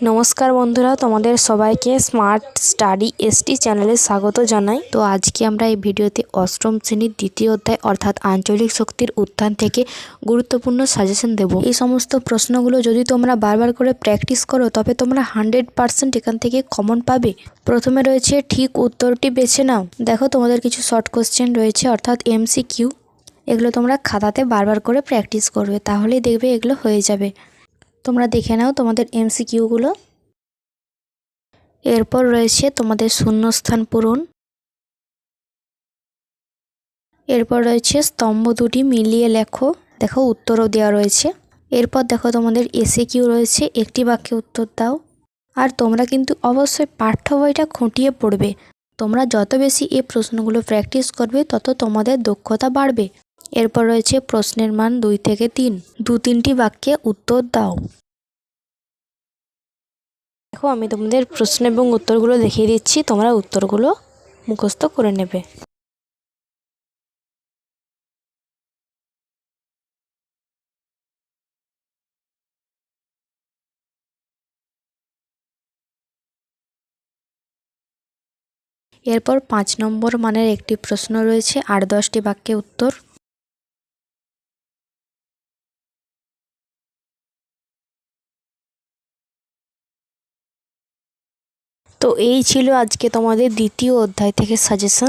নমস্কার বন্ধুরা, তোমাদের সবাইকে স্মার্ট স্টাডি এসটি চ্যানেলে স্বাগত জানাই। তো আজকে আমরা এই ভিডিওতে অষ্টম শ্রেণীর দ্বিতীয় অধ্যায় অর্থাৎ আঞ্চলিক শক্তির উত্থান থেকে গুরুত্বপূর্ণ সাজেশন দেব। এই সমস্ত প্রশ্নগুলো যদি তোমরা বারবার করে প্র্যাকটিস করো তবে তোমরা 100% এখান থেকে কমন পাবে। প্রথমে রয়েছে ঠিক উত্তরটি বেছে নাও। দেখো তোমাদের কিছু শর্ট কোশ্চেন রয়েছে অর্থাৎ MCQ। এগুলো তোমরা খাতাতে বারবার করে প্র্যাকটিস করবে, তাহলেই দেখবে এগুলো হয়ে যাবে। তোমরা দেখে নাও তোমাদের MCQগুলো। এরপর রয়েছে তোমাদের শূন্যস্থান পূরণ। এরপর রয়েছে স্তম্ভ দুটি মিলিয়ে লেখো। দেখো উত্তরও দেওয়া রয়েছে। এরপর দেখো তোমাদের SAQ রয়েছে, একটি বাক্যে উত্তর দাও। আর তোমরা কিন্তু অবশ্যই পাঠ্য বইটা খুঁটিয়ে পড়বে। তোমরা যত বেশি এই প্রশ্নগুলো প্র্যাকটিস করবে তত তোমাদের দক্ষতা বাড়বে। এরপর রয়েছে প্রশ্নের মান 2 থেকে 3, 2-3টি বাক্যে উত্তর দাও। দেখো আমি তোমাদের প্রশ্ন এবং উত্তরগুলো দেখিয়ে দিচ্ছি, তোমরা উত্তরগুলো মুখস্থ করে নেবে। এরপর 5 নম্বর মানের একটি প্রশ্ন রয়েছে, 8-10টি বাক্যে উত্তর। তো এই ছিল আজকে তোমাদের দ্বিতীয় অধ্যায় থেকে সাজেশন।